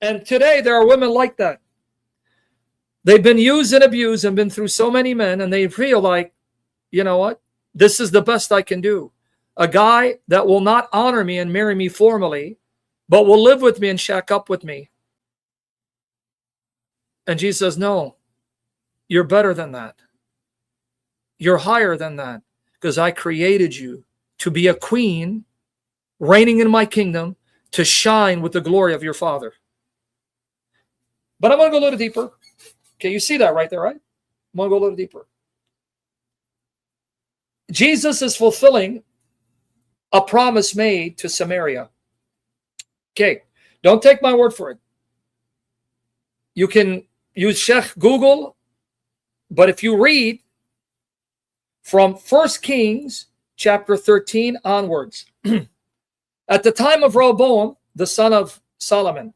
And today there are women like that. They've been used and abused and been through so many men, and they feel like, you know what? This is the best I can do. A guy that will not honor me and marry me formally, but will live with me and shack up with me. And Jesus says, no, you're better than that. You're higher than that, because I created you to be a queen, reigning in my kingdom, to shine with the glory of your Father. But I'm going to go a little deeper. Okay, you see that right there, right? I'm going to go a little deeper. Jesus is fulfilling a promise made to Samaria. Okay, don't take my word for it. You can use Sheikh Google, but if you read from 1 Kings chapter 13 onwards, at the time of Rehoboam, the son of Solomon,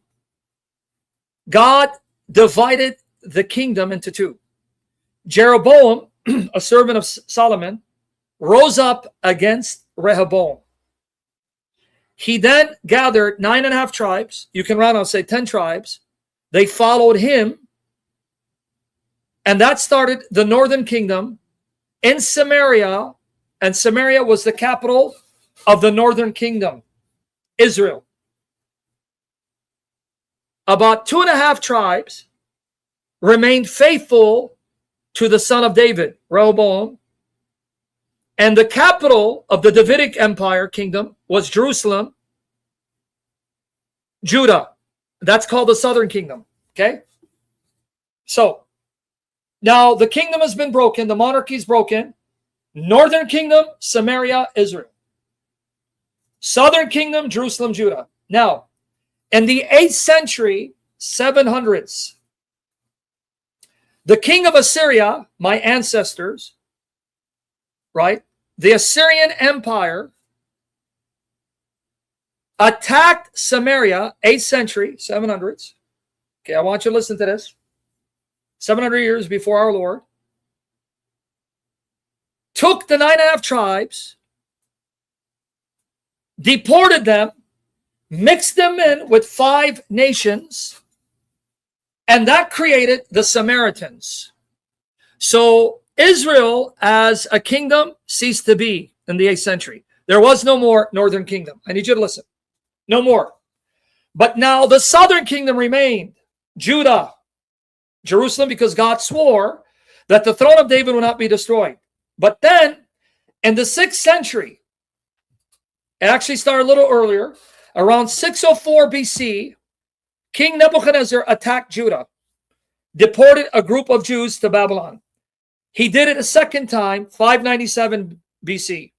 God divided the kingdom into two. Jeroboam, a servant of Solomon, rose up against Rehoboam. He then gathered 9.5 tribes. You can round out, say 10 tribes. They followed him. And that started the Northern Kingdom in Samaria. And Samaria was the capital of the Northern Kingdom, Israel. About 2.5 tribes remained faithful to the son of David, Rehoboam. And the capital of the Davidic Empire kingdom was Jerusalem, Judah. That's called the Southern Kingdom. Okay? So, now the kingdom has been broken. The monarchy is broken. Northern Kingdom, Samaria, Israel. Southern Kingdom, Jerusalem, Judah. Now, in the 8th century, 700s, the king of Assyria, my ancestors, right? The Assyrian Empire attacked Samaria, 8th century, 700s. Okay, I want you to listen to this. 700 years before our Lord. Took the 9.5 tribes, deported them, mixed them in with 5 nations, and that created the Samaritans. So Israel as a kingdom ceased to be in the 8th century. There was no more Northern Kingdom. I need you to listen. No more. But now the Southern Kingdom remained. Judah, Jerusalem, because God swore that the throne of David would not be destroyed. But then in the 6th century, it actually started a little earlier, around 604 BC, King Nebuchadnezzar attacked Judah, deported a group of Jews to Babylon. He did it a second time, 597 BC.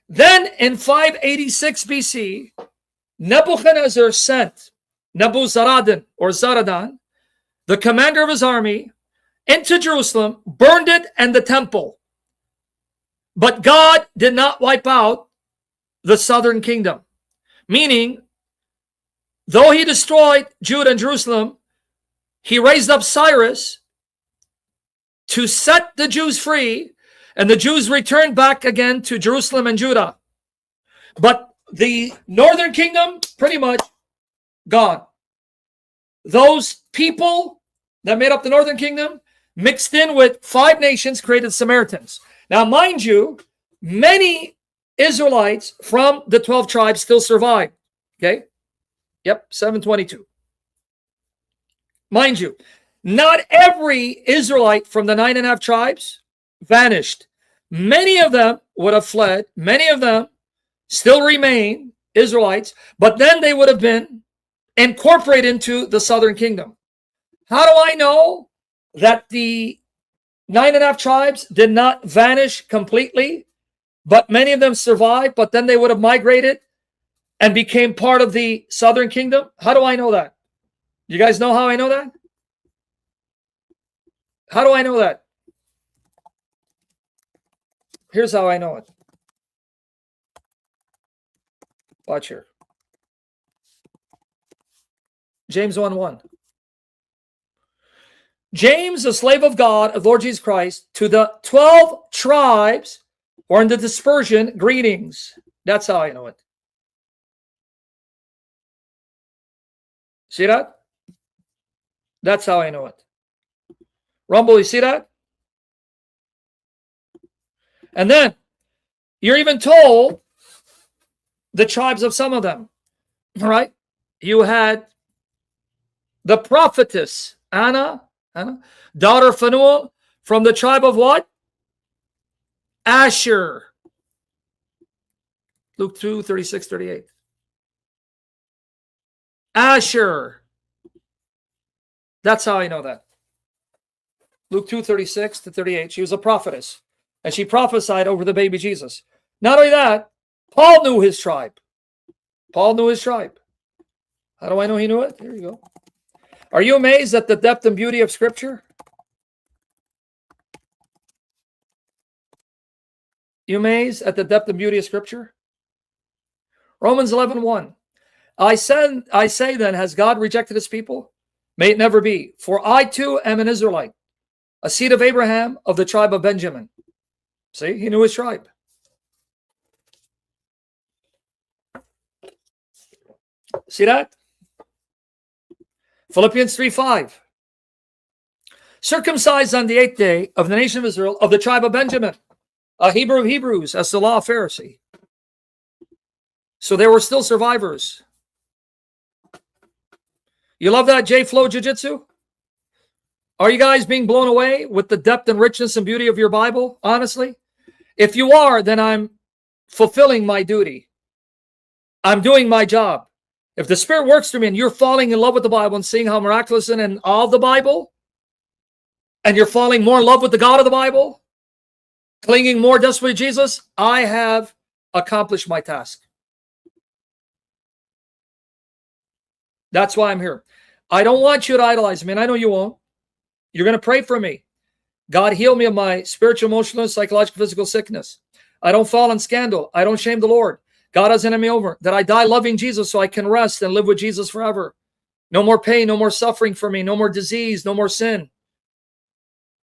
Then in 586 BC, Nebuchadnezzar sent Nebuzaradan, or Zaradan, the commander of his army, into Jerusalem, burned it and the temple. But God did not wipe out the southern kingdom. Meaning, though he destroyed Judah and Jerusalem, he raised up Cyrus to set the Jews free, and the Jews returned back again to Jerusalem and Judah. But the northern kingdom, pretty much gone. Those people that made up the northern kingdom mixed in with 5 nations, created Samaritans. Now, mind you, many Israelites from the 12 tribes still survive. Okay? Yep, 722. Mind you, not every Israelite from the 9.5 tribes vanished. Many of them would have fled. Many of them still remain Israelites, but then they would have been incorporated into the southern kingdom. How do I know that the 9.5 tribes did not vanish completely, but many of them survived, but then they would have migrated and became part of the southern kingdom? How do I know that? You guys know how I know that? How do I know that? Here's how I know it. Watch here. James 1:1. James, a slave of God, of Lord Jesus Christ, to the 12 tribes or in the dispersion, greetings. That's how I know it. See that? That's how I know it. Rumble, you see that? And then you're even told the tribes of some of them. All right? You had the prophetess Anna, daughter of Phanuel, from the tribe of what? Asher. Luke 2, 36, 38. Asher. That's how I know that. Luke 2, 36 to 38. She was a prophetess. And she prophesied over the baby Jesus. Not only that, Paul knew his tribe. Paul knew his tribe. How do I know he knew it? Here you go. Are you amazed at the depth and beauty of Scripture? You amazed at the depth and beauty of Scripture? Romans 11:1. I say then, has God rejected his people? May it never be. For I too am an Israelite, a seed of Abraham, of the tribe of Benjamin. See, he knew his tribe. See that? Philippians 3:5. Circumcised on the 8th day of the nation of Israel, of the tribe of Benjamin, a Hebrew of Hebrews, as the law of Pharisee. So there were still survivors. You love that J-Flow Jiu-Jitsu? Are you guys being blown away with the depth and richness and beauty of your Bible? Honestly? If you are, then I'm fulfilling my duty. I'm doing my job. If the Spirit works through me and you're falling in love with the Bible and seeing how miraculous and all of the Bible, and you're falling more in love with the God of the Bible, clinging more desperately to Jesus, I have accomplished my task. That's why I'm here. I don't want you to idolize me, and I know you won't. You're going to pray for me. God, heal me of my spiritual, emotional, psychological, physical sickness. I don't fall in scandal. I don't shame the Lord. God has entered me over. That I die loving Jesus so I can rest and live with Jesus forever. No more pain, no more suffering for me, no more disease, no more sin.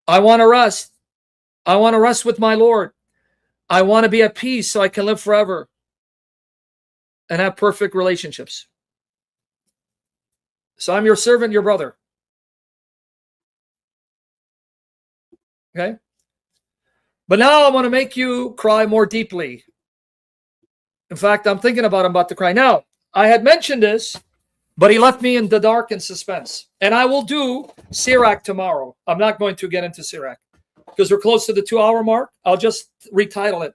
I want to rest. I want to rest with my Lord. I want to be at peace so I can live forever and have perfect relationships. So I'm your servant, your brother. Okay? But now I want to make you cry more deeply. In fact, I'm thinking about to cry. Now, I had mentioned this, but he left me in the dark and suspense. And I will do Sirach tomorrow. I'm not going to get into Sirach because we're close to the 2-hour mark. I'll just retitle it.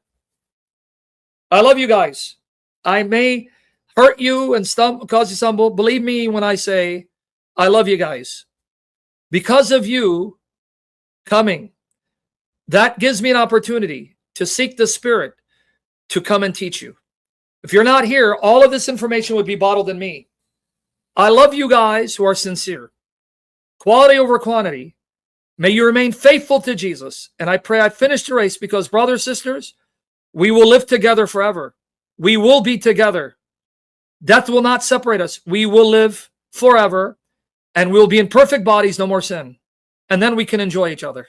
I love you guys. I may hurt you and cause you stumble. Believe me when I say I love you guys. Because of you coming, that gives me an opportunity to seek the Spirit to come and teach you. If you're not here, all of this information would be bottled in me. I love you guys who are sincere. Quality over quantity. May you remain faithful to Jesus. And I pray I finish the race because, brothers, sisters, we will live together forever. We will be together. Death will not separate us. We will live forever and we'll be in perfect bodies, no more sin. And then we can enjoy each other.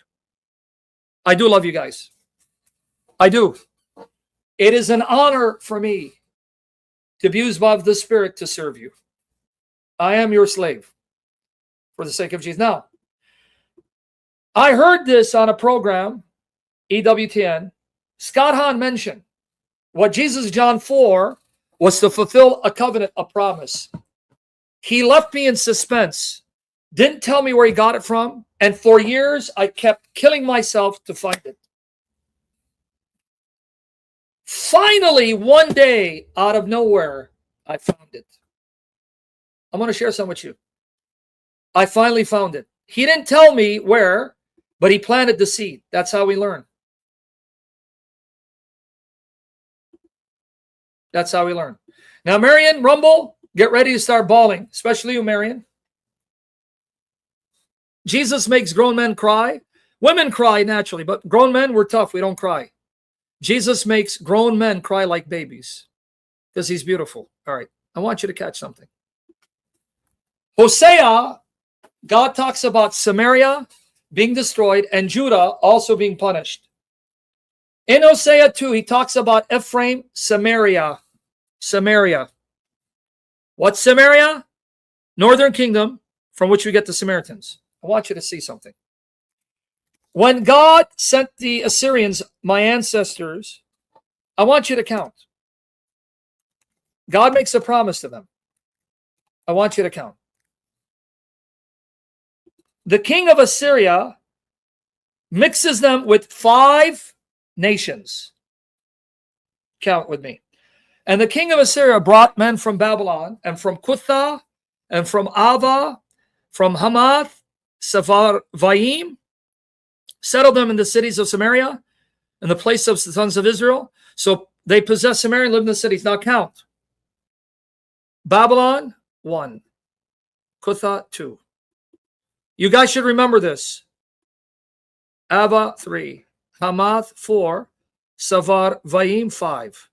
I do love you guys. I do. It is an honor for me to be used by the Spirit to serve you. I am your slave for the sake of Jesus. Now, I heard this on a program, EWTN. Scott Hahn mentioned what Jesus, John 4, was to fulfill a covenant, a promise. He left me in suspense, didn't tell me where he got it from, and for years I kept killing myself to find it. Finally, one day, out of nowhere, I found it. I'm going to share some with you. I finally found it. He didn't tell me where, but he planted the seed. That's how we learn. That's how we learn. Now, Marion, Rumble, get ready to start bawling, especially you, Marion. Jesus makes grown men cry. Women cry naturally, but grown men, we're tough. We don't cry. Jesus makes grown men cry like babies because he's beautiful. All right, I want you to catch something. Hosea, God talks about Samaria being destroyed and Judah also being punished. In Hosea 2, he talks about Ephraim, Samaria. Samaria. What's Samaria? Northern Kingdom, from which we get the Samaritans. I want you to see something. When God sent the Assyrians, my ancestors, I want you to count. God makes a promise to them. I want you to count. The king of Assyria mixes them with 5 nations. Count with me. And the king of Assyria brought men from Babylon and from Cutha and from Ava, from Hamath, Sepharvaim, settled them in the cities of Samaria, in the place of the sons of Israel. So they possessed Samaria and lived in the cities. Now count. Babylon, 1. Cutha, 2. You guys should remember this. Ava, 3. Hamath, 4. Sepharvaim, 5.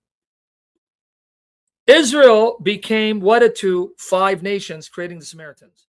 Israel became wedded to 5 nations, creating the Samaritans.